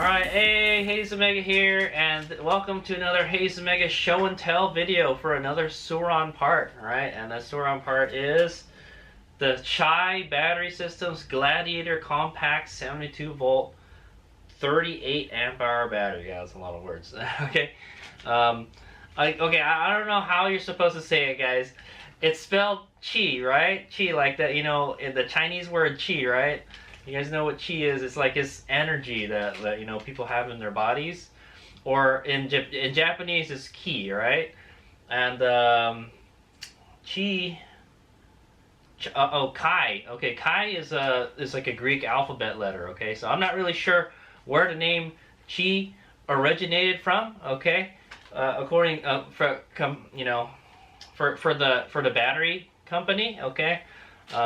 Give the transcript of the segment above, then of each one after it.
Alright, hey, Hayes Omega here, and welcome to another Hayes Omega show and tell video for another Suron part. Alright, and the Suron part is the Chi battery system's Gladiator compact 72 volt 38 amp hour battery. Yeah, that's a lot of words. Okay. I don't know how you're supposed to say it, guys. It's spelled Chi, right? Chi, like that, you know, in the Chinese word Chi, right? You guys know what Chi is? It's like it's energy that you know people have in their bodies, or in Japanese it's Ki, right? And Chi. Kai. Okay, Kai is like a Greek alphabet letter. Okay, so I'm not really sure where the name Chi originated from. Okay, according for the battery company. Okay.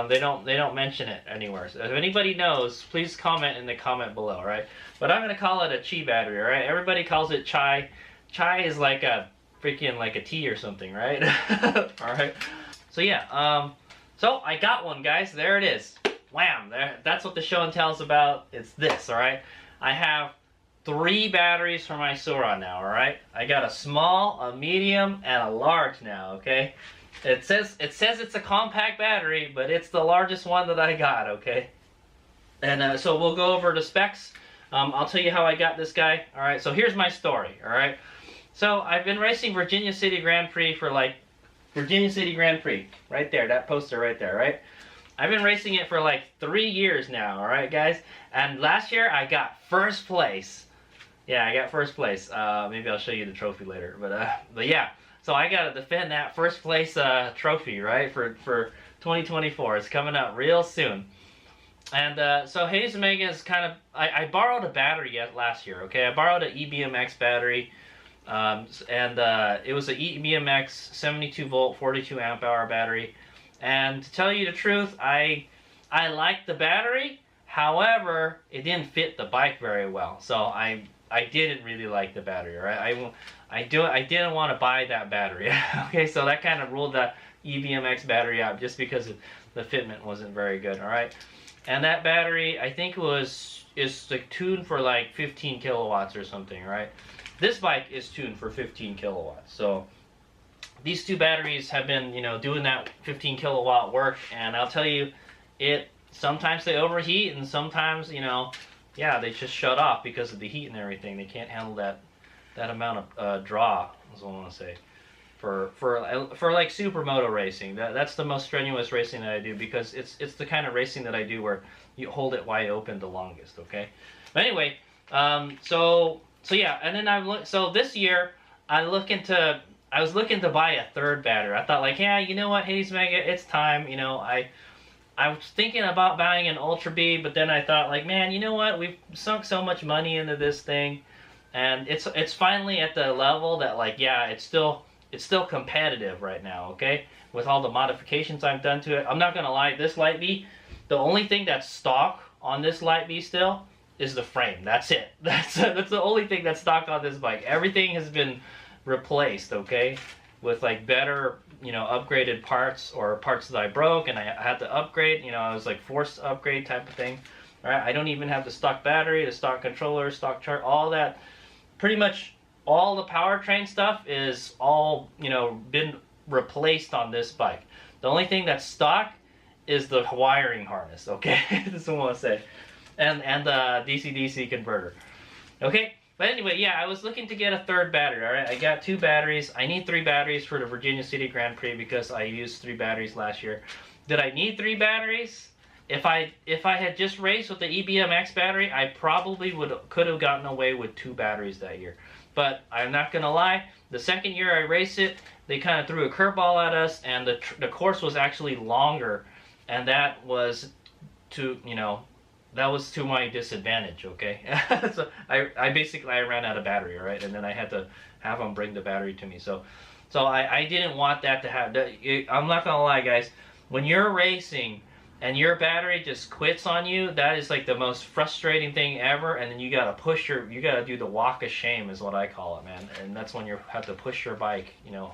They don't mention it anywhere. So if anybody knows, please comment in the comment below, right? But I'm gonna call it a Chi battery, right? Everybody calls it Chai. Chai is like a freaking like a tea or something, right? All right. So yeah, so I got one, guys. There it is. Wham! There. That's what the show and tell is about. It's this, all right? I have 3 batteries for my Suron now, all right? I got a small, a medium, and a large now, okay? It says it's a compact battery, but it's the largest one that I got, okay? And so we'll go over the specs. I'll tell you how I got this guy. All right, so here's my story, all right? So I've been racing Virginia City Grand Prix for Virginia City Grand Prix, right there, that poster right there, right? I've been racing it for like 3 years now, all right, guys? And last year I got first place. Yeah, I got first place. Maybe I'll show you the trophy later, but yeah. So I gotta defend that first place trophy, right, for 2024. It's coming up real soon. And so Hayes Omega is kind of, I borrowed a battery last year, okay? I borrowed an EBMX battery, and it was an EBMX 72 volt 42 amp hour battery. And to tell you the truth, I liked the battery. However, it didn't fit the bike very well. So I didn't really like the battery, right? I didn't want to buy that battery. Okay, so that kind of ruled the EBMX battery out just because the fitment wasn't very good, all right? And that battery, I think is like tuned for like 15 kilowatts or something, right? This bike is tuned for 15 kilowatts. So these 2 batteries have been, you know, doing that 15 kilowatt work, and I'll tell you, sometimes they overheat, and sometimes, you know, yeah, they just shut off because of the heat and everything. They can't handle that amount of draw, is what I want to say, for like supermoto racing. That's the most strenuous racing that I do, because it's the kind of racing that I do where you hold it wide open the longest. Okay, but anyway, so yeah, and then so this year I was looking to buy a 3rd battery. I thought, like, yeah, you know what, Hayes Mega, it's time. You know, I was thinking about buying an Ultra B, but then I thought, like, man, you know what? We've sunk so much money into this thing, and it's finally at the level that, like, yeah, it's still competitive right now, okay? With all the modifications I've done to it. I'm not gonna lie, this Light B, the only thing that's stock on this Light B still is the frame. That's it. That's the only thing that's stock on this bike. Everything has been replaced, okay? With like better, you know, upgraded parts, or parts that I broke and I had to upgrade. You know, I was like forced to upgrade type of thing. All right, I don't even have the stock battery, the stock controller, stock chart, all that. Pretty much all the powertrain stuff is all, you know, been replaced on this bike. The only thing that's stock is the wiring harness. Okay, that's what I want to say, and the DC-DC converter. Okay. But anyway, yeah, I was looking to get a 3rd battery, all right? I got 2 batteries. I need 3 batteries for the Virginia City Grand Prix because I used 3 batteries last year. Did I need 3 batteries? If I had just raced with the EBMX battery, I probably could have gotten away with 2 batteries that year. But I'm not going to lie, the second year I raced it, they kind of threw a curveball at us, and the course was actually longer, and that was to my disadvantage, okay? So I basically ran out of battery, right? And then I had to have them bring the battery to me. So I didn't want that to happen. I'm not gonna lie, guys. When you're racing and your battery just quits on you, that is like the most frustrating thing ever. And then you gotta do the walk of shame, is what I call it, man. And that's when you have to push your bike, you know,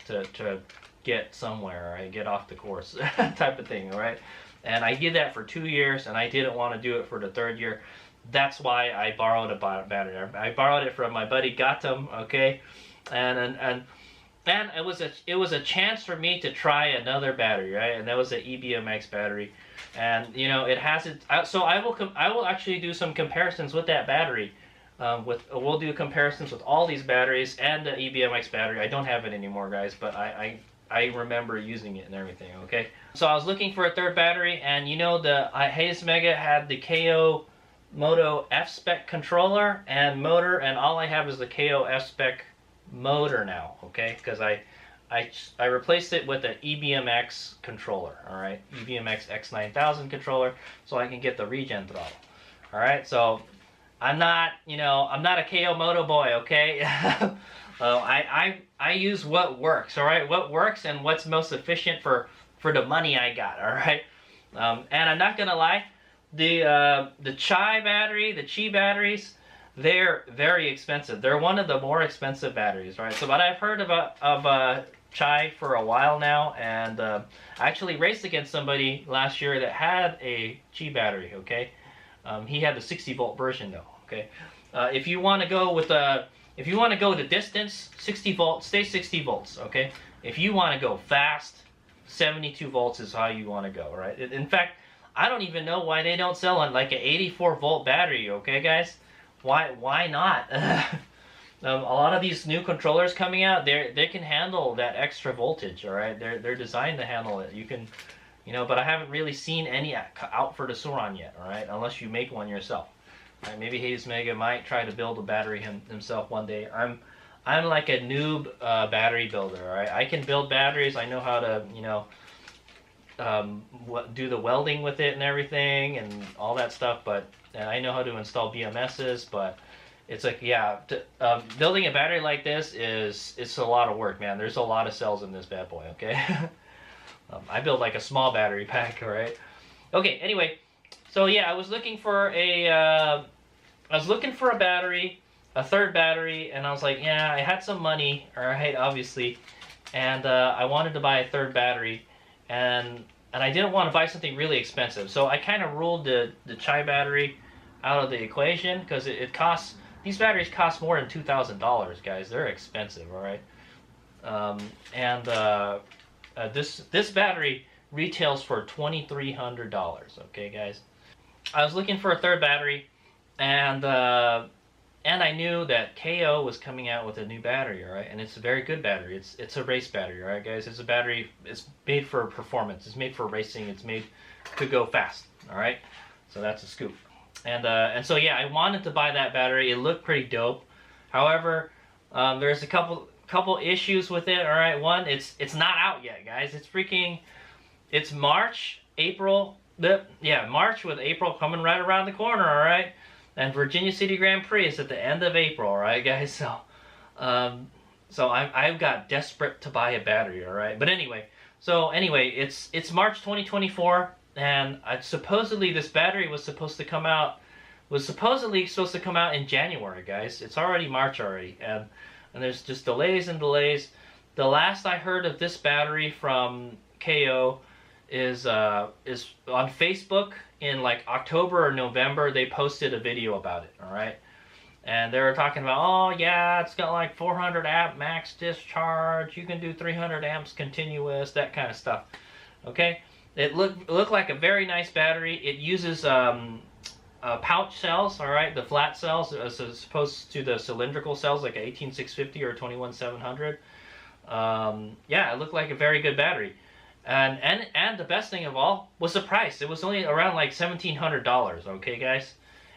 to get somewhere, right? Get off the course, type of thing, all right? And I did that for 2 years, and I didn't want to do it for the 3rd year. That's why I borrowed a battery. I borrowed it from my buddy Gautam, okay, and it was a chance for me to try another battery, right? And that was an EBMX battery, and you know it has it. So I will actually do some comparisons with that battery. We'll do comparisons with all these batteries and the EBMX battery. I don't have it anymore, guys, but I remember using it and everything. Okay, so I was looking for a third battery, and you know the Hayes Mega had the KO Moto F-Spec controller and motor, and all I have is the KO F-Spec motor now, okay? Because I replaced it with an EBMX controller, all right? EBMX X9000 controller, so I can get the regen throttle, all right? So I'm not, you know, I'm not a KO Moto boy, okay? I use what works, all right? What works and what's most efficient for the money I got, all right? And I'm not gonna lie, the Chi battery, the Chi batteries, they're very expensive. They're one of the more expensive batteries, right? So, but I've heard of Chi for a while now, and I actually raced against somebody last year that had a Chi battery. Okay, he had the 60-volt version though. Okay, if you want to go if you want to go the distance, 60 volts, stay 60 volts. Okay, if you want to go fast, 72 volts is how you want to go. Right? In fact, I don't even know why they don't sell like an 84-volt battery. Okay, guys. Why not? A lot of these new controllers coming out, they can handle that extra voltage, all right? They're designed to handle it. You can, you know, but I haven't really seen any out for the Suron yet, all right? Unless you make one yourself. Right? Maybe Hayes Mega might try to build a battery himself one day. I'm like a noob battery builder, all right? I can build batteries. I know how to, you know, do the welding with it and everything and all that stuff, and I know how to install BMSs, but it's like, yeah, building a battery like this it's a lot of work, man. There's a lot of cells in this bad boy, okay? I build like a small battery pack, all right? Okay, anyway, so yeah, I was looking for a battery, a third battery, and I was like, yeah, I had some money, all right, obviously, and I wanted to buy a third battery, and I didn't want to buy something really expensive, so I kind of ruled the Chi battery out of the equation, because it costs, these batteries cost more than $2,000, guys. They're expensive, all right? This battery retails for $2,300, okay, guys? I was looking for a third battery, and I knew that KO was coming out with a new battery, all right? And it's a very good battery. It's a race battery, all right, guys? It's a battery, it's made for performance. It's made for racing. It's made to go fast, all right? So that's a scoop. And so yeah, I wanted to buy that battery. It looked pretty dope. However, there's a couple issues with it. All right, one, it's not out yet, guys. It's March, April. Yeah, March with April coming right around the corner. All right, and Virginia City Grand Prix is at the end of April. All right, guys. So, I've got desperate to buy a battery. All right, but anyway, it's March 2024. And supposedly this battery was supposedly supposed to come out in January, guys. It's already March already, and there's just delays and delays. The last I heard of this battery from KO is on Facebook in like October or November. They posted a video about it, all right? And they were talking about, oh yeah, it's got like 400 amp max discharge. You can do 300 amps continuous, that kind of stuff, okay? It looked like a very nice battery. It uses pouch cells, all right, the flat cells as opposed to the cylindrical cells like a 18650 or 21700. Yeah, it looked like a very good battery. And the best thing of all was the price. It was only around like $1,700, okay, guys?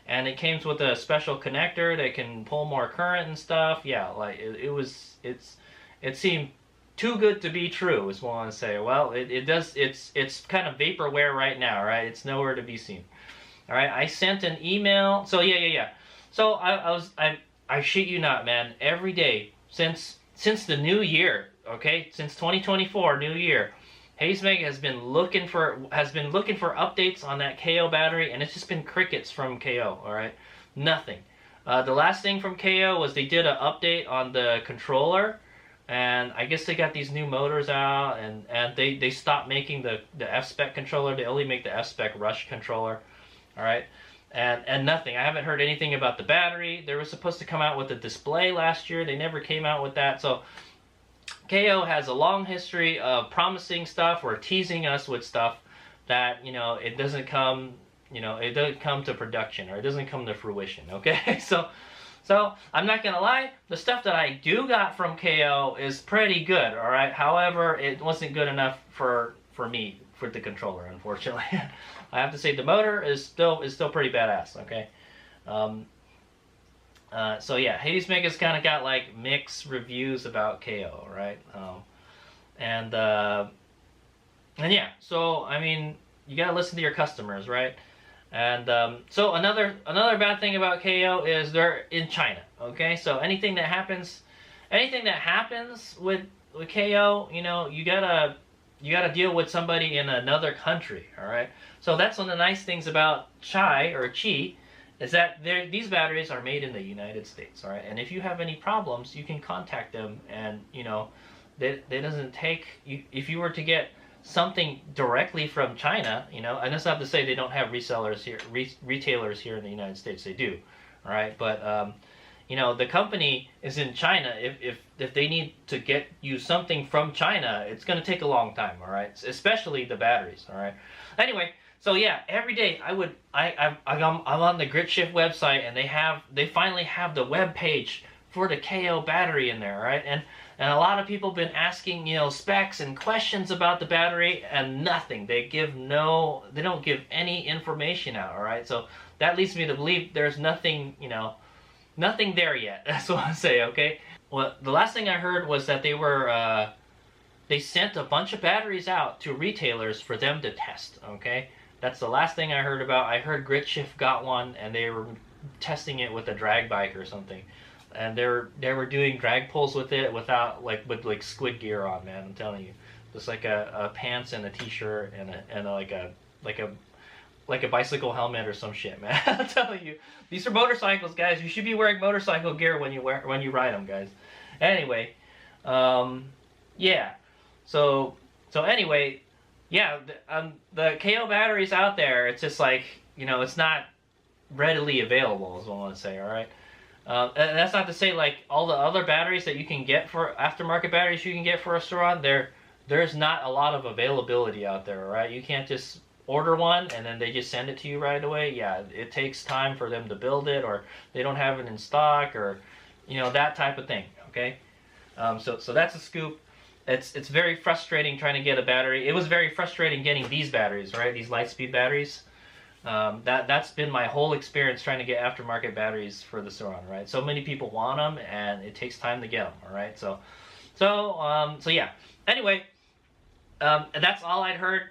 And it came with a special connector that can pull more current and stuff. Yeah, like it seemed too good to be true, is what I want to say. Well, it's kind of vaporware right now, right? It's nowhere to be seen. All right, I sent an email. So yeah. So I shit you not, man. Every day since the new year, okay, since 2024, new year, Hayes Mega has been looking for updates on that KO battery, and it's just been crickets from KO. All right, nothing. The last thing from KO was they did an update on the controller. And I guess they got these new motors out, and they stopped making the F-Spec controller. They only make the F-Spec Rush controller, all right? and nothing. I haven't heard anything about the battery. They were supposed to come out with a display last year. They never came out with that. So KO has a long history of promising stuff or teasing us with stuff that, you know, it doesn't come, you know, it doesn't come to production, or it doesn't come to fruition. Okay, so I'm not gonna lie, the stuff that I do got from KO is pretty good. All right, however, it wasn't good enough for me, for the controller, unfortunately. I have to say the motor is still pretty badass. Okay. So yeah, Hades Mega's kind of got like mixed reviews about KO, right? And yeah, so I mean, you gotta listen to your customers, right? And so another bad thing about KO is they're in China. Okay, so anything that happens with KO, you know, you gotta deal with somebody in another country. All right, so that's one of the nice things about Chi, is that these batteries are made in the United States. All right, and if you have any problems, you can contact them, and you know, that doesn't take you. If you were to get something directly from China, you know, and that's not to say they don't have resellers here, retailers here in the United States. They do, all right, but you know, the company is in China. If they need to get you something from China, it's going to take a long time, all right, especially the batteries, all right. Anyway, so yeah, every day I'm on the GritShift website, and they finally have the web page for the KO battery in there, right? And a lot of people have been asking, you know, specs and questions about the battery, and nothing. They don't give any information out, all right? So that leads me to believe there's nothing, you know, nothing there yet. That's what I say, okay? Well, the last thing I heard was that they sent a bunch of batteries out to retailers for them to test, okay? That's the last thing I heard about. I heard GritShift got one, and they were testing it with a drag bike or something. And they were doing drag pulls with it with squid gear on, man. I'm telling you, just like a pants and a t-shirt and like a bicycle helmet or some shit, man. I'm telling you, these are motorcycles, guys. You should be wearing motorcycle gear when you ride them, guys. Anyway, yeah. So anyway, yeah. The KO batteries out there, it's just like, you know, it's not readily available, is what I want to say. All right. And that's not to say like all the other batteries that you can get for aftermarket batteries you can get for a Sauron, there's not a lot of availability out there, right? You can't just order one and then they just send it to you right away. Yeah, it takes time for them to build it, or they don't have it in stock, or you know, that type of thing. Okay, so that's a scoop. It's very frustrating trying to get a battery. It was very frustrating getting these batteries, right? These Lightspeed batteries. That's been my whole experience trying to get aftermarket batteries for the Sauron, right? So many people want them, and it takes time to get them, all right? So yeah. Anyway, that's all I'd heard.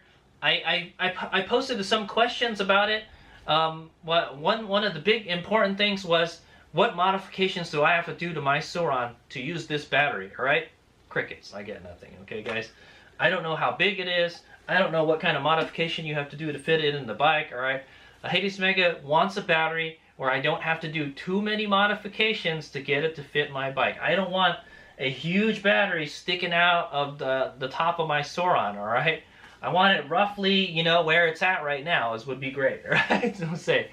I posted some questions about it. One of the big important things was, what modifications do I have to do to my Sauron to use this battery, all right? Crickets. I get nothing, okay, guys? I don't know how big it is. I don't know what kind of modification you have to do to fit it in the bike, all right? Hades Mega wants a battery where I don't have to do too many modifications to get it to fit my bike. I don't want a huge battery sticking out of the top of my Sauron, all right? I want it roughly, you know, where it's at right now would be great, all right? So say,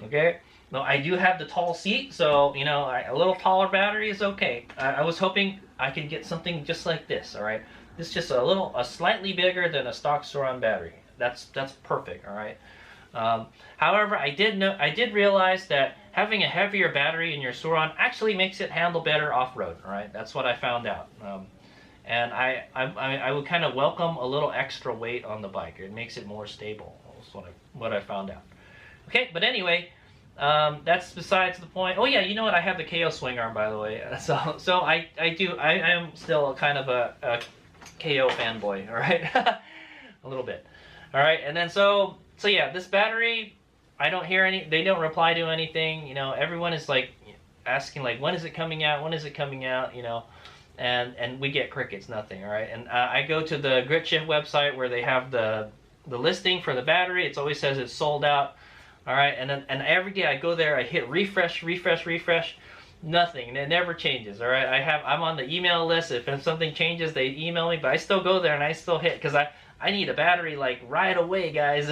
okay? No, I do have the tall seat, so, you know, a little taller battery is okay. I was hoping I could get something just like this, all right? This is just a slightly bigger than a stock Sauron battery. That's perfect, all right? However, I did realize that having a heavier battery in your Sauron actually makes it handle better off-road, all right? That's what I found out. And I would kind of welcome a little extra weight on the bike. It makes it more stable. That's what I found out. Okay, but anyway, that's besides the point. Oh yeah, you know what? I have the KO swing arm, by the way. So I am still kind of a KO fanboy, all right? A little bit. All right, and then so yeah, this battery, I don't hear they don't reply to anything, you know. Everyone is like asking like, when is it coming out? When is it coming out, you know? And we get crickets, nothing, all right? And I go to the GritShift website where they have the listing for the battery. It always says it's sold out, all right? And every day I go there, I hit refresh, nothing. It never changes, all right? I'm on the email list. If something changes, they email me, but I still go there and I still hit, because I need a battery like right away, guys.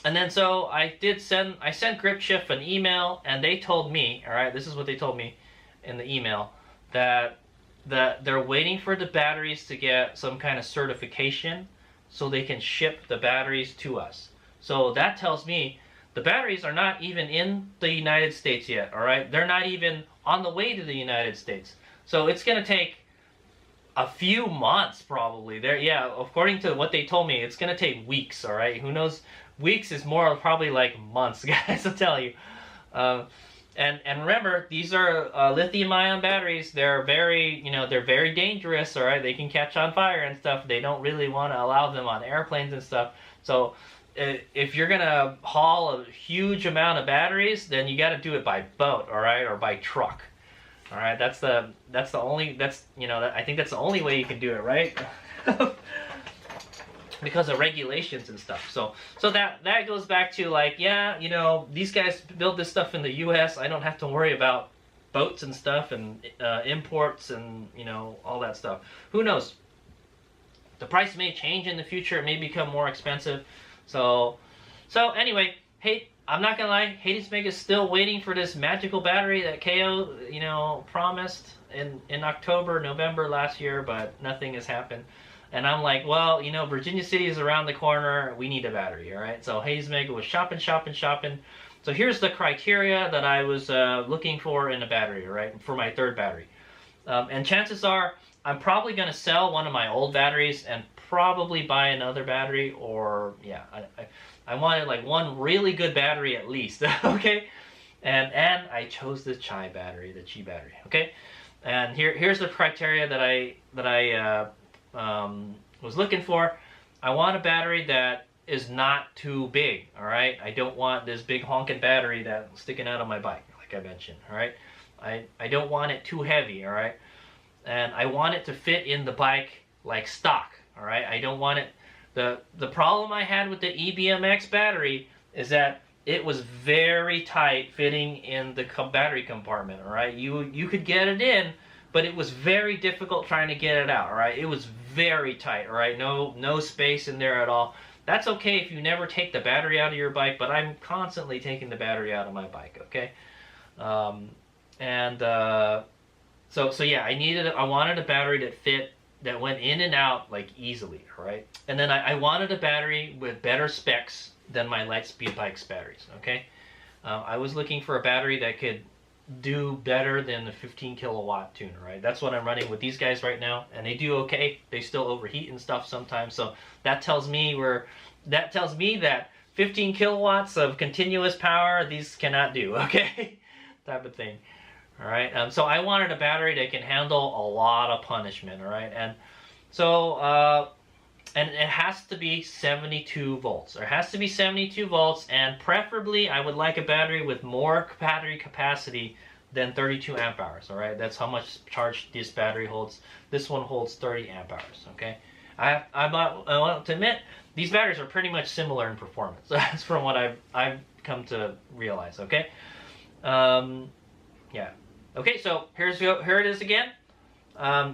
And then so I sent Grip Shift an email, and they told me, all right, this is what they told me in the email, that they're waiting for the batteries to get some kind of certification so they can ship the batteries to us. So that tells me the batteries are not even in the United States yet, all right? They're not even on the way to the United States. So it's going to take a few months probably. Yeah, according to what they told me, it's going to take weeks, all right? Who knows? Weeks is more probably like months, guys, I'll tell you. And remember, these are lithium-ion batteries. They're very, they're very dangerous, all right? They can catch on fire and stuff. They don't really want to allow them on airplanes and stuff. So if you're gonna haul a huge amount of batteries, then you got to do it by boat, all right, or by truck, all right. I think that's the only way you can do it, right? Because of regulations and stuff. So that goes back to like, yeah, these guys build this stuff in the U.S. I don't have to worry about boats and stuff and imports and all that stuff. Who knows? The price may change in the future. It may become more expensive. So anyway, hey, I'm not gonna lie, Hades Meg is still waiting for this magical battery that KO, promised in October, November last year, but nothing has happened. And I'm like, well, Virginia City is around the corner. We need a battery, all right? So Hades Meg was shopping. So here's the criteria that I was looking for in a battery, right, for my third battery. And chances are I'm probably going to sell one of my old batteries and probably buy another battery, or yeah, I wanted like one really good battery at least, okay? And I chose the Chi battery, the Chi battery, okay? And here's the criteria that I was looking for. I want a battery that is not too big, all right? I don't want this big honking battery that's sticking out of my bike, like I mentioned, all right? I don't want it too heavy, all right? And I want it to fit in the bike like stock, all right? I don't want it... The problem I had with the EBMX battery is that it was very tight fitting in the battery compartment, all right? You could get it in, but it was very difficult trying to get it out, all right? It was very tight, all right? No space in there at all. That's okay if you never take the battery out of your bike, but I'm constantly taking the battery out of my bike, okay? So yeah, I wanted a battery that went in and out like easily, all right? And then I wanted a battery with better specs than my Lightspeed bike's batteries, okay? I was looking for a battery that could do better than the 15 kilowatt tuner, right? That's what I'm running with these guys right now, and they do okay. They still overheat and stuff sometimes, so that tells me that 15 kilowatts of continuous power these cannot do, okay? Type of thing. All right, so I wanted a battery that can handle a lot of punishment, all right? And so, and it has to be 72 volts. It has to be 72 volts, and preferably I would like a battery with more battery capacity than 32 amp hours, all right? That's how much charge this battery holds. This one holds 30 amp hours, okay? I want to admit, these batteries are pretty much similar in performance. That's from what I've come to realize, okay? Yeah. Okay, so here it is again.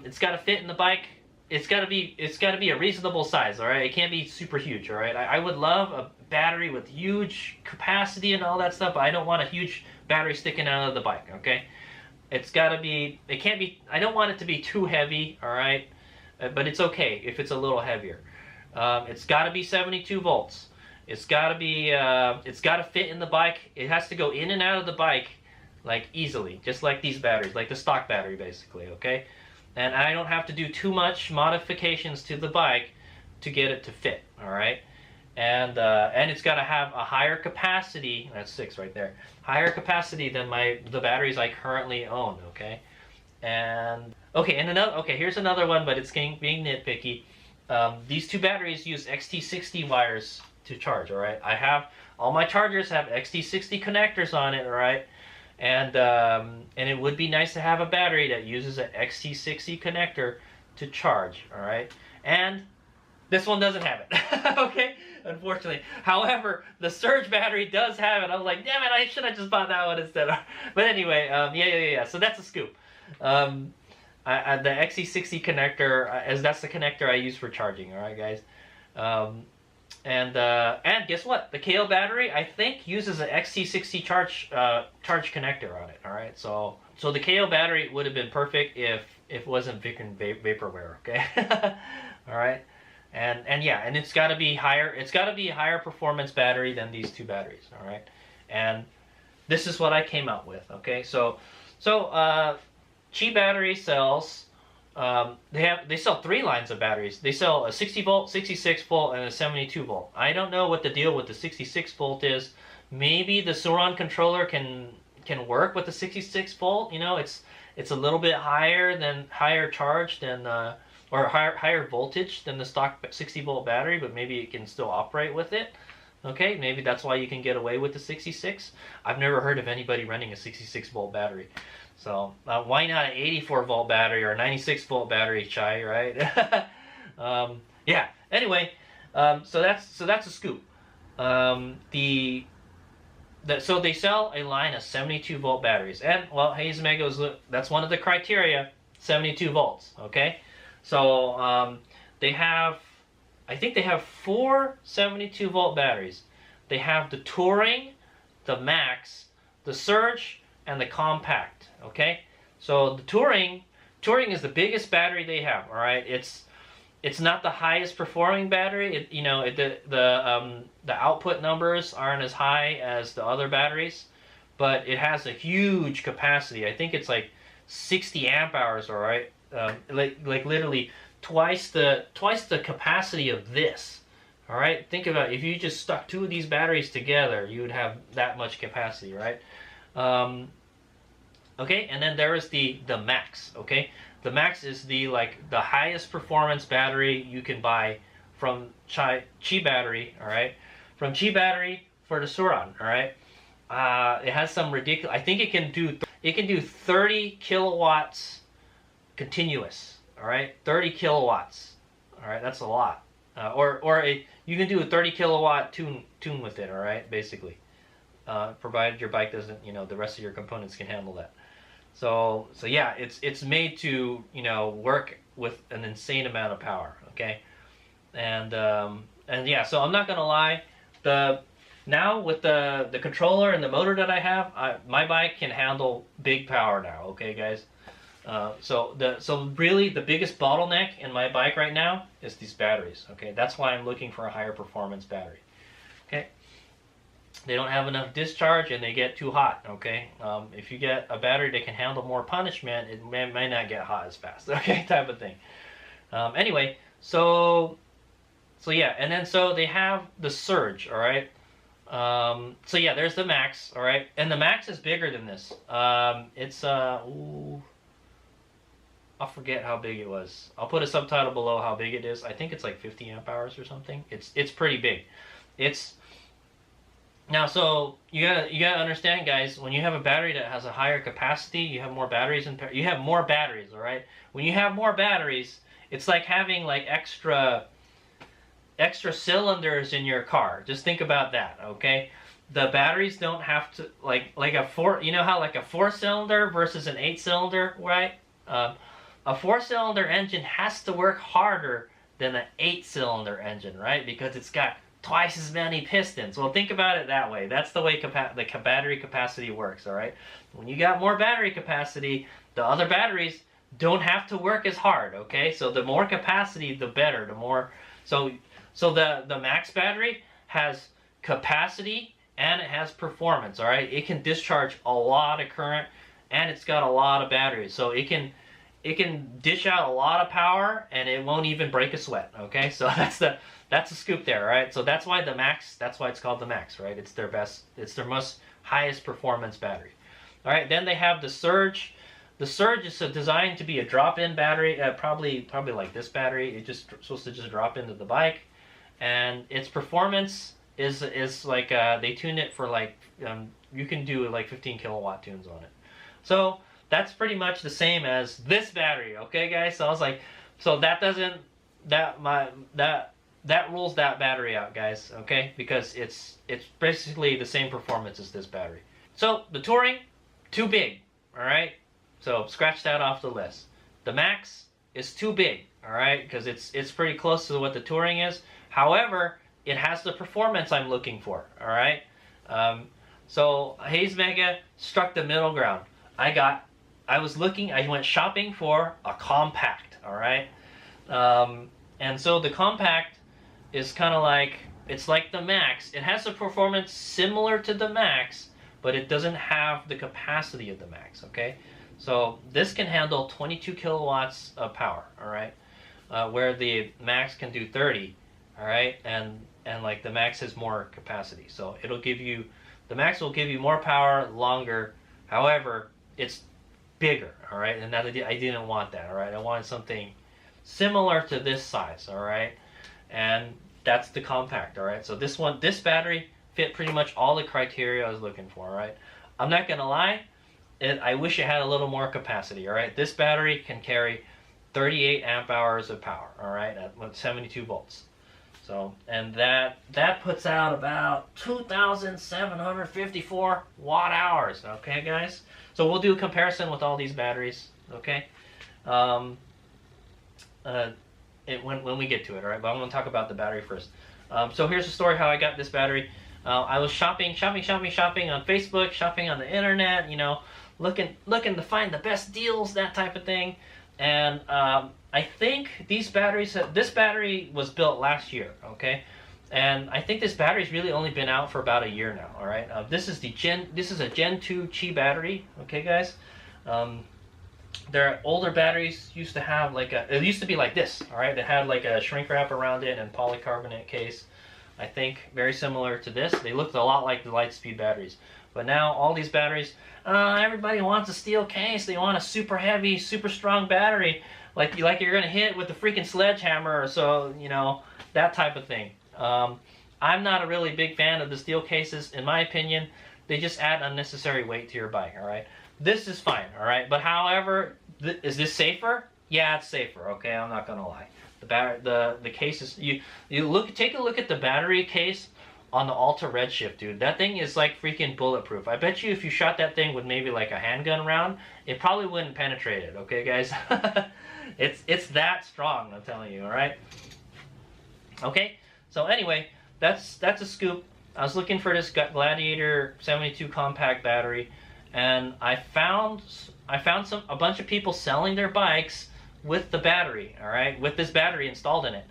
It's got to fit in the bike. It's got to be a reasonable size, all right? It can't be super huge, all right? I would love a battery with huge capacity and all that stuff, but I don't want a huge battery sticking out of the bike, okay? It's got to be, it can't be, I don't want it to be too heavy, all right? But it's okay if it's a little heavier. It's got to be 72 volts. It's got to fit in the bike. It has to go in and out of the bike like easily, just like these batteries, like the stock battery basically, okay? And I don't have to do too much modifications to the bike to get it to fit, all right? And it's got to have a higher capacity, that's 6 right there, higher capacity than the batteries I currently own, okay? And here's another one, but it's being nitpicky. These two batteries use XT60 wires to charge, all right? All my chargers have XT60 connectors on it, all right? And it would be nice to have a battery that uses an XT60 connector to charge, all right? And this one doesn't have it, okay? Unfortunately. However, the Surge battery does have it. I was like, damn it, I should have just bought that one instead. But anyway, yeah. So that's a scoop. The XT60 connector, as that's the connector I use for charging, all right, guys? And guess what? The KO battery, I think, uses an XT60 charge connector on it. All right, so the KO battery would have been perfect if it wasn't vaporware. Okay, all right, and yeah, and it's got to be higher. It's got to be a higher performance battery than these two batteries. All right, and this is what I came out with. Okay, so Chi battery sells. They sell 3 lines of batteries. They sell a 60 volt, 66 volt, and a 72 volt. I don't know what the deal with the 66 volt is. Maybe the Suron controller can work with the 66 volt. You know, it's a little bit higher charge than or higher voltage than the stock 60 volt battery, but maybe it can still operate with it. Okay, maybe that's why you can get away with the 66. I've never heard of anybody running a 66 volt battery. So why not an 84 volt battery or a 96 volt battery, Chi, right? Yeah. Anyway, so that's a scoop. So they sell a line of 72 volt batteries, and well, Hayes Megos, that's one of the criteria, 72 volts. Okay, so they have, I think they have 4 72 volt batteries. They have the Touring, the Max, the Surge, and the Compact. Okay, so the Touring is the biggest battery they have. All right, it's not the highest performing battery. The output numbers aren't as high as the other batteries, but it has a huge capacity. I think it's like 60 amp hours. All right, like literally twice the capacity of this. All right, think about it. If you just stuck 2 of these batteries together, you would have that much capacity, right? Okay, and then there is the Max. Okay, the Max is the highest performance battery you can buy from Chi battery. All right, from Chi battery for the Suron. All right, it has some ridiculous. I think it can do 30 kilowatts continuous. All right, 30 kilowatts. All right, that's a lot. You can do a 30 kilowatt tune with it. All right, basically, provided your bike doesn't, the rest of your components can handle that. So yeah, it's made to work with an insane amount of power. Okay, and yeah, so I'm not gonna lie, now with the controller and the motor that I have, my bike can handle big power now. Okay, guys. So really the biggest bottleneck in my bike right now is these batteries. Okay, that's why I'm looking for a higher performance battery. Okay. They don't have enough discharge and they get too hot. Okay, if you get a battery that can handle more punishment, it may not get hot as fast. Okay, type of thing. Anyway, so yeah, and then so they have the Surge. All right. So yeah, there's the Max. All right, and the Max is bigger than this. It's I'll forget how big it was. I'll put a subtitle below how big it is. I think it's like 50 amp hours or something. It's pretty big. Now, so you gotta understand, guys. When you have a battery that has a higher capacity, you have more batteries you have more batteries. All right. When you have more batteries, it's like having like extra cylinders in your car. Just think about that. Okay. The batteries don't have to like a 4. You know how like a 4-cylinder versus an 8-cylinder, right? A 4-cylinder engine has to work harder than an 8-cylinder engine, right? Because it's got twice as many pistons. Well, think about it that way. That's the way the battery capacity works, all right? When you got more battery capacity, the other batteries don't have to work as hard, okay? So the more capacity, the better. The more so the Max battery has capacity and it has performance, all right? It can discharge a lot of current and it's got a lot of batteries. So it can dish out a lot of power and it won't even break a sweat, okay? So that's the scoop there, right? So that's why the Max, that's why it's called the Max, right? It's their most highest performance battery. All right, then they have the Surge. The Surge is designed to be a drop-in battery, probably like this battery. It's just supposed to just drop into the bike, and its performance is like they tune it for like you can do like 15 kilowatt tunes on it. So that's pretty much the same as this battery, okay, guys? So I was like, so that rules that battery out, guys, okay? Because it's basically the same performance as this battery. So the Touring, too big, all right? So scratch that off the list. The Max, is too big, all right, because it's pretty close to what the Touring is. However, it has the performance I'm looking for, all right. So Hayes Mega struck the middle ground. I went shopping for a compact, all right. And so the compact is kind of like, it's like the Max. It has a performance similar to the Max, but it doesn't have the capacity of the Max, okay? So this can handle 22 kilowatts of power, all right? Where the Max can do 30, all right? And like the Max has more capacity. So it'll give you, the Max will give you more power longer. However, it's bigger, all right? And that, I didn't want that, all right? I wanted something similar to this size, all right? And that's the compact, all right? So this battery fit pretty much all the criteria I was looking for, all right? I'm not gonna lie, I wish it had a little more capacity, all right? This battery can carry 38 amp hours of power, all right, at 72 volts. So, and that puts out about 2,754 watt hours, okay, guys? So we'll do a comparison with all these batteries, okay? When we get to it, all right? But I'm going to talk about the battery first. So here's the story how I got this battery. I was shopping on Facebook, shopping on the internet, you know, looking to find the best deals, that type of thing. And I think this battery was built last year, okay? And I think this battery's really only been out for about a year now, all right? This is a Gen 2 Chi battery, okay, guys? Their older batteries used to have it used to be like this, all right? It had like a shrink wrap around it and polycarbonate case. I think very similar to this. They looked a lot like the Lightspeed batteries. But now all these batteries, everybody wants a steel case. They want a super heavy, super strong battery, like you're gonna hit with a freaking sledgehammer, or so, you know, that type of thing. I'm not a really big fan of the steel cases. In my opinion, they just add unnecessary weight to your bike, all right? This is fine, all right? But however, is this safer? Yeah, it's safer, okay? I'm not gonna lie. The case is, take a look at the battery case on the Alta Redshift, dude. That thing is like freaking bulletproof. I bet you if you shot that thing with maybe like a handgun round, it probably wouldn't penetrate it, okay, guys? It's that strong, I'm telling you, all right? Okay, so anyway, that's a scoop. I was looking for this Gladiator 72 compact battery, and I found a bunch of people selling their bikes with the battery, all right, with this battery installed in it.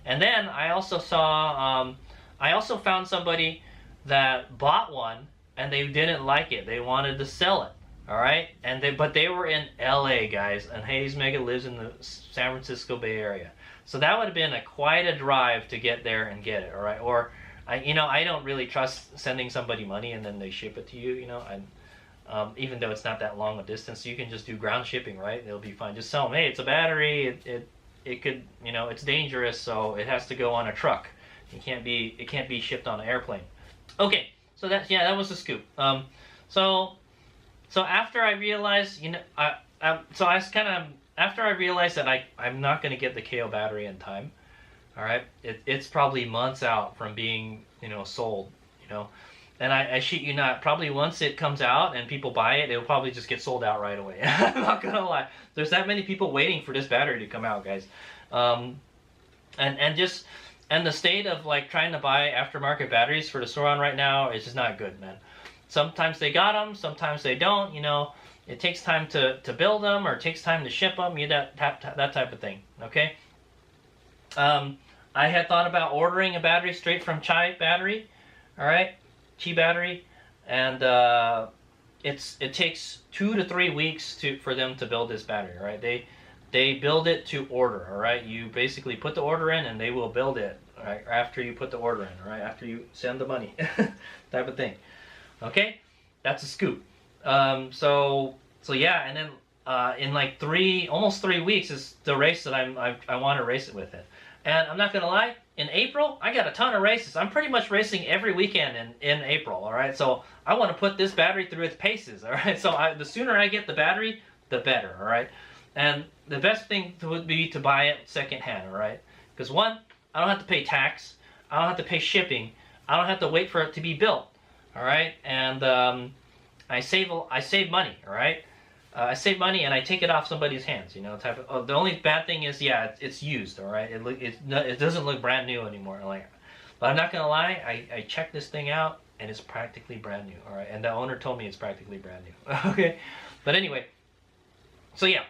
And then I also saw, I also found somebody that bought one and they didn't like it. They wanted to sell it, all right, but they were in LA, guys, and Hayes Mega lives in the San Francisco Bay Area. So that would have been quite a drive to get there and get it, all right? Or, I don't really trust sending somebody money and then they ship it to you, you know. Even though it's not that long a distance, you can just do ground shipping, right? It'll be fine. Just tell them, hey, it's a battery. It could, you know, it's dangerous, so it has to go on a truck. It can't be shipped on an airplane. Okay, so that was the scoop. So after I realized, you know, after I realized that I'm not going to get the KO battery in time, all right, it's probably months out from being, you know, sold, you know, and I shit you not, probably once it comes out and people buy it, it'll probably just get sold out right away. I'm not gonna lie, there's that many people waiting for this battery to come out, guys, and the state of like trying to buy aftermarket batteries for the Sauron right now is just not good, man. Sometimes they got them, sometimes they don't, you know. It takes time to build them, or it takes time to ship them, that type of thing, okay? I had thought about ordering a battery straight from Chi battery, all right? Chi battery, and it takes 2 to 3 weeks for them to build this battery, all right? They build it to order, all right? You basically put the order in, and they will build it, all right, after you put the order in, all right? After you send the money, type of thing, okay? That's a scoop. So yeah, and then in like almost 3 weeks is the race that I want to race it with it. And I'm not gonna lie, in April I got a ton of races. I'm pretty much racing every weekend in April, all right? So I want to put this battery through its paces, all right? So the sooner I get the battery, the better, all right? And the best thing would be to buy it secondhand, all right? Because one, I don't have to pay tax, I don't have to pay shipping, I don't have to wait for it to be built, all right? And I save money, all right? I save money and I take it off somebody's hands, you know. Type of. Oh, the only bad thing is, yeah, it's used, all right. It doesn't look brand new anymore. Like, but I'm not gonna lie, I checked this thing out and it's practically brand new, all right. And the owner told me it's practically brand new. Okay, but anyway, so yeah,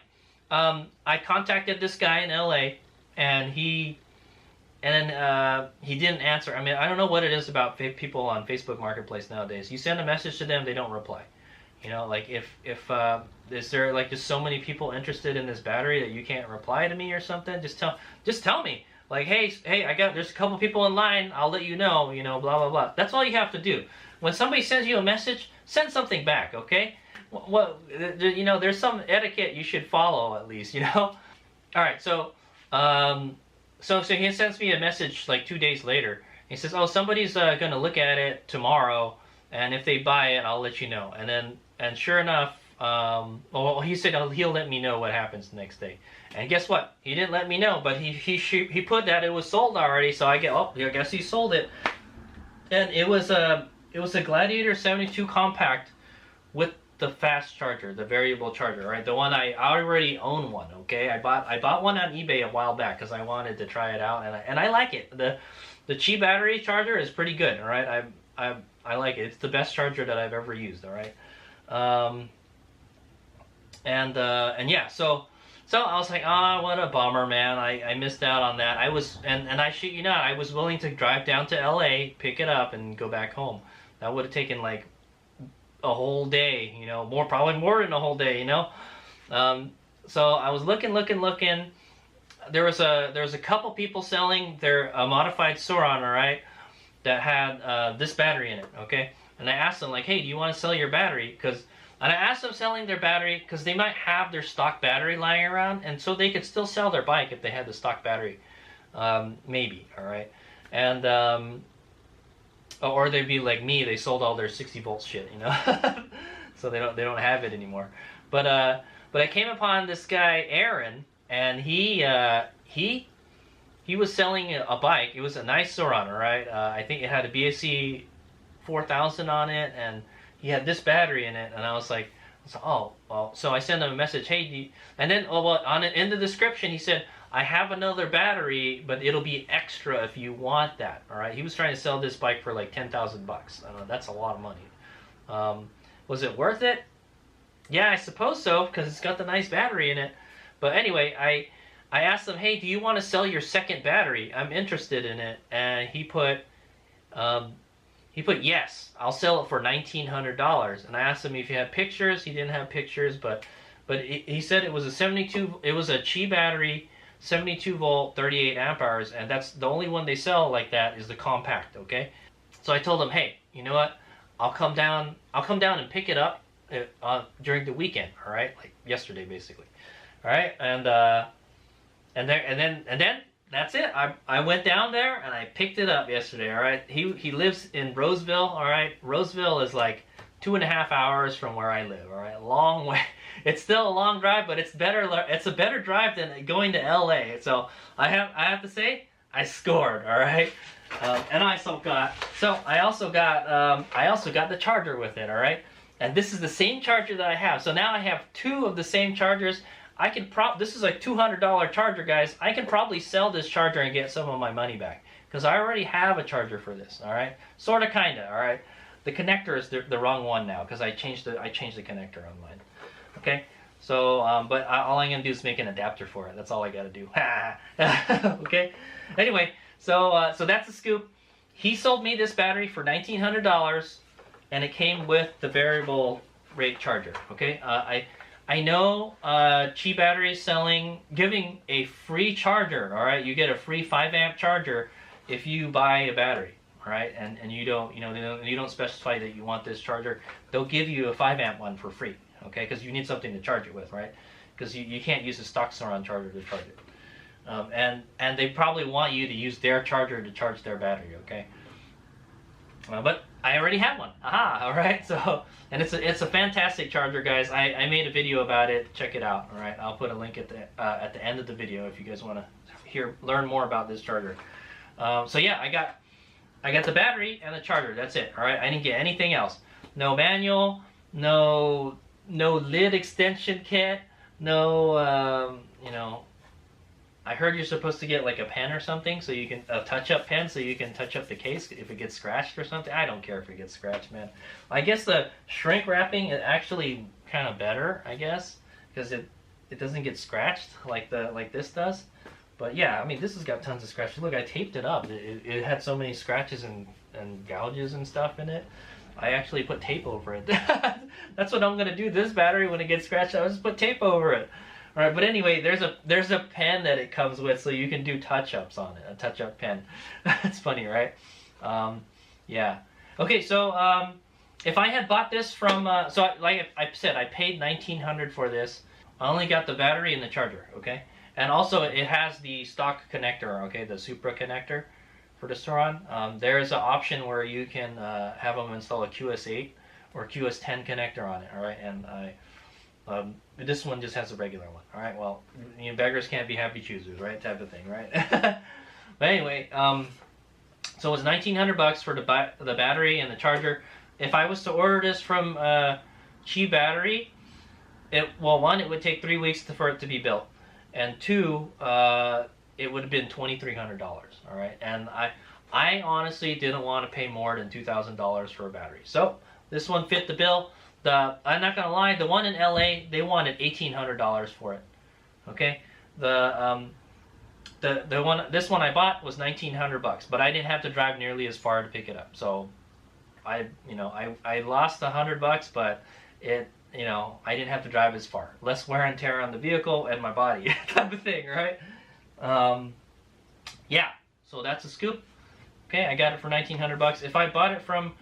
I contacted this guy in L.A. and he didn't answer. I mean, I don't know what it is about people on Facebook Marketplace nowadays. You send a message to them, they don't reply. You know, like if is there like just so many people interested in this battery that you can't reply to me or something? Just tell me. Like, hey, there's a couple people in line. I'll let you know. You know, blah blah blah. That's all you have to do. When somebody sends you a message, send something back. Okay? What you know, there's some etiquette you should follow at least. You know. All right. So so he sends me a message like 2 days later. He says, oh, somebody's gonna look at it tomorrow, and if they buy it, I'll let you know. And sure enough, well, he said he'll let me know what happens the next day. And guess what? He didn't let me know, but he put that it was sold already. So I guess he sold it. And it was a Gladiator 72 compact with the fast charger, the variable charger, right? The one I already own one. Okay, I bought one on eBay a while back because I wanted to try it out, and I like it. The Chi battery charger is pretty good. All right, I like it. It's the best charger that I've ever used. All right. And yeah, so I was like, ah, what a bummer, man. I missed out on that. I was, and I shit you not, I was willing to drive down to LA, pick it up, and go back home. That would have taken like a whole day, you know, probably more than a whole day, you know. So I was looking. There was a couple people selling their modified Sauron, all right, that had this battery in it, okay. And I asked them, like, hey, do you want to sell your battery? And I asked them selling their battery because they might have their stock battery lying around, and so they could still sell their bike if they had the stock battery, maybe, all right. And or they'd be like me, they sold all their 60-volt shit, you know, so they don't have it anymore. But I came upon this guy Aaron, and he was selling a bike. It was a nice Sauron, all right. I think it had a BSC 4000 on it, and he had this battery in it, and I was like, oh, well. So I sent him a message, hey, and then in the description he said, I have another battery, but it'll be extra if you want that. All right, he was trying to sell this bike for like $10,000. I don't know, that's a lot of money. Was it worth it? Yeah, I suppose so, because it's got the nice battery in it. But anyway, I asked him, hey, do you want to sell your second battery? I'm interested in it, and he put yes, I'll sell it for $1,900. And I asked him if he had pictures. He didn't have pictures, but he said it was a Chi battery, 72 volt, 38 amp hours, and that's the only one they sell like that is the compact. Okay, so I told him, hey, you know what? I'll come down and pick it up during the weekend. All right, like yesterday, basically. All right, and then. That's it. I went down there and I picked it up yesterday. All right. He lives in Roseville. All right. Roseville is like 2.5 hours from where I live. All right. Long way. It's still a long drive, but it's better. It's a better drive than going to LA. So I have to say I scored. All right. And I also got the charger with it. All right. And this is the same charger that I have. So now I have two of the same chargers. This is a $200 charger, guys. I can probably sell this charger and get some of my money back because I already have a charger for this. All right, sort of, kinda. All right, the connector is the wrong one now because I changed the connector on mine. Okay, so but all I'm gonna do is make an adapter for it. That's all I gotta do. Okay. Anyway, so that's the scoop. He sold me this battery for $1,900, and it came with the variable rate charger. Okay, I know Chi Battery is giving a free charger. All right, you get a free 5 amp charger if you buy a battery. All right, and you don't specify that you want this charger. They'll give you a 5 amp one for free. Okay, because you need something to charge it with, right? Because you can't use a stock Sauron charger to charge it. And they probably want you to use their charger to charge their battery. Okay. But I already have one. Aha! All right. So, and it's a fantastic charger, guys. I made a video about it. Check it out. All right. I'll put a link at the end of the video if you guys want to learn more about this charger. So yeah, I got the battery and the charger. That's it. All right. I didn't get anything else. No manual. No no lid extension kit, no, you know, I heard you're supposed to get like a pen or something, so you can, a touch-up pen, so you can touch up the case if it gets scratched or something. I don't care if it gets scratched, man. I guess the shrink wrapping is actually kind of better, I guess, because it doesn't get scratched like this does. But yeah, I mean, this has got tons of scratches. Look, I taped it up. It had so many scratches and gouges and stuff in it. I actually put tape over it. That's what I'm gonna do. This battery, when it gets scratched, I'll just put tape over it. All right, but anyway, there's a pen that it comes with, so you can do touch-ups on it. A touch-up pen. It's funny, right? Yeah. Okay, so if I had bought this from, like I said, I paid $1,900 for this. I only got the battery and the charger. Okay, and also it has the stock connector. Okay, the Supra connector for the Sauron. There is an option where you can have them install a QS8 or QS10 connector on it. All right, and this one just has a regular one. All right, well, you know, beggars can't be happy choosers, right? Type of thing, right? But anyway, so it was $1,900 for the battery and the charger. If I was to order this from Chi Battery, one, it would take 3 weeks for it to be built, and two, it would have been $2,300. All right, and I honestly didn't want to pay more than $2,000 for a battery, so this one fit the bill. I'm not gonna lie, the one in LA, they wanted $1,800 for it. Okay, this one I bought was $1,900, but I didn't have to drive nearly as far to pick it up. So I lost $100, but I didn't have to drive as far. Less wear and tear on the vehicle and my body, type of thing, right? Yeah. So that's a scoop. Okay, I got it for $1,900. If I bought it from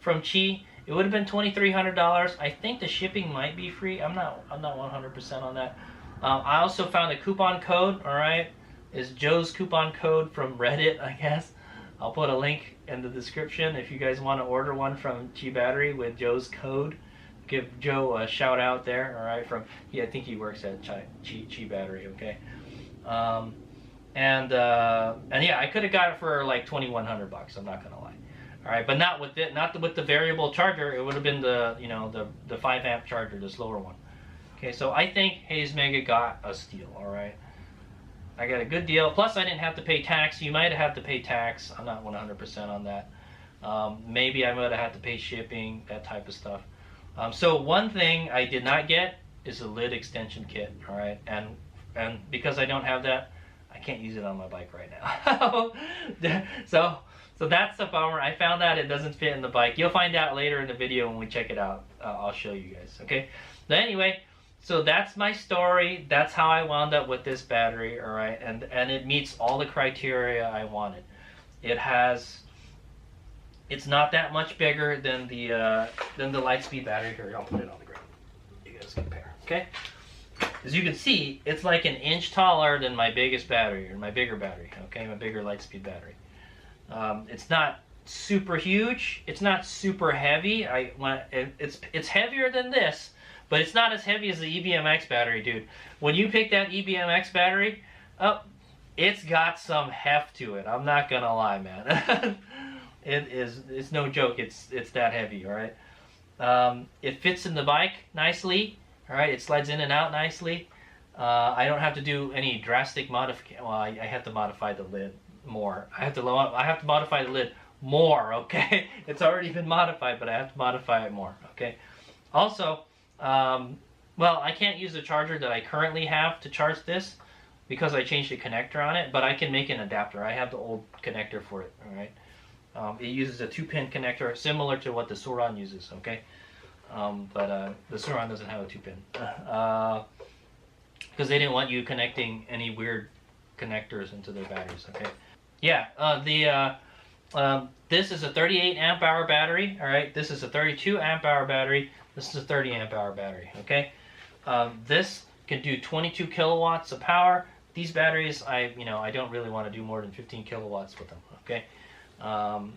Chi, it would have been $2,300. I think the shipping might be free. I'm not 100% on that. I also found a coupon code. All right, is Joe's coupon code from Reddit, I guess. I'll put a link in the description if you guys want to order one from Chi Battery with Joe's code. Give Joe a shout out there. All right, I think he works at Chi Battery. Okay, and yeah, I could have got it for like $2,100. I'm not gonna lie. All right, but not with the variable charger. It would have been the 5-amp charger, the slower one. Okay, so I think Hayes Mega got a steal. All right, I got a good deal. Plus, I didn't have to pay tax. You might have had to pay tax. I'm not 100% on that. Maybe I might have had to pay shipping, that type of stuff. So one thing I did not get is a lid extension kit. All right, and because I don't have that, I can't use it on my bike right now. So that's a bummer. I found out it doesn't fit in the bike. You'll find out later in the video when we check it out. I'll show you guys, okay? But anyway, so that's my story. That's how I wound up with this battery, all right? And it meets all the criteria I wanted. It's not that much bigger than the Lightspeed battery. Here, I'll put it on the ground. You guys compare, okay? As you can see, it's like an inch taller than my biggest battery, or my bigger battery, okay? My bigger Lightspeed battery. It's not super huge. It's not super heavy. It's heavier than this, but it's not as heavy as the EBMX battery, dude. When you pick that EBMX battery up, it's got some heft to it. I'm not gonna lie, man. It's no joke. It's that heavy, all right? It fits in the bike nicely, all right? It slides in and out nicely. I don't have to do any drastic modification. Well, I have to modify the lid more. I have to modify the lid more, okay? It's already been modified, but I have to modify it more, okay? Also, well, I can't use the charger that I currently have to charge this because I changed the connector on it, but I can make an adapter. I have the old connector for it, all right? It uses a 2-pin connector similar to what the Sauron uses, okay? But the Sauron doesn't have a 2-pin because they didn't want you connecting any weird connectors into their batteries, okay? Yeah, this is a 38 amp hour battery, all right? This is a 32 amp hour battery. This is a 30 amp hour battery, okay? This can do 22 kilowatts of power. These batteries, I don't really want to do more than 15 kilowatts with them, okay? And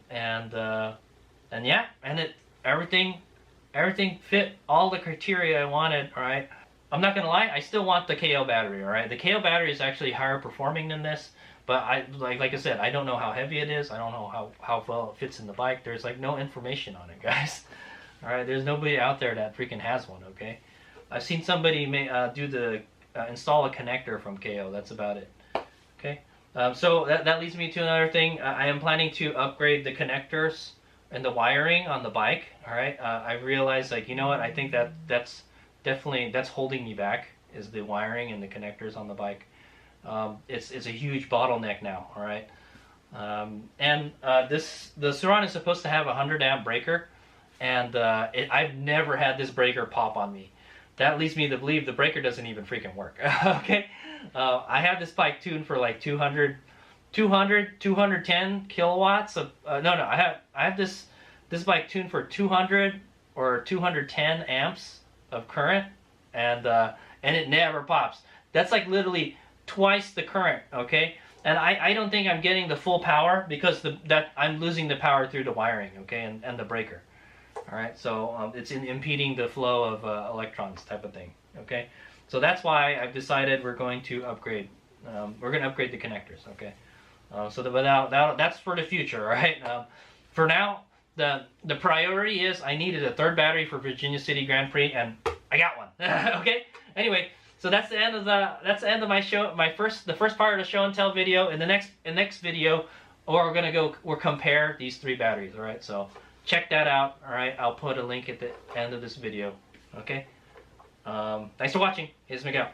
yeah, and everything fit all the criteria I wanted, all right? I'm not gonna lie, I still want the KO battery, all right? The KO battery is actually higher performing than this, but like I said, I don't know how heavy it is. I don't know how well it fits in the bike. There's like no information on it, guys. All right, there's nobody out there that freaking has one, okay? I've seen somebody install a connector from KO. That's about it. Okay. So that leads me to another thing. I am planning to upgrade the connectors and the wiring on the bike. All right. I realized, like, you know what? I think that's definitely holding me back, is the wiring and the connectors on the bike. It's a huge bottleneck now. All right. The Suron is supposed to have a 100 amp breaker, and I've never had this breaker pop on me. That leads me to believe the breaker doesn't even freaking work. Okay. I have this bike tuned for like 210 kilowatts of I have this bike tuned for 200 or 210 amps of current, and it never pops. That's like literally twice the current. Okay. And I don't think I'm getting the full power, because I'm losing the power through the wiring, okay, and the breaker. All right, so it's impeding the flow of electrons, type of thing. Okay, so that's why I've decided we're going to upgrade. We're going to upgrade the connectors. Okay, so that's for the future. All right. For now, the priority is I needed a third battery for Virginia City Grand Prix, and I got one. Okay. Anyway. So that's the end of my show. The first part of the show and tell video. In the next video, we'll compare these 3 batteries. All right. So check that out. All right. I'll put a link at the end of this video. Okay. Thanks for watching. Here's Miguel.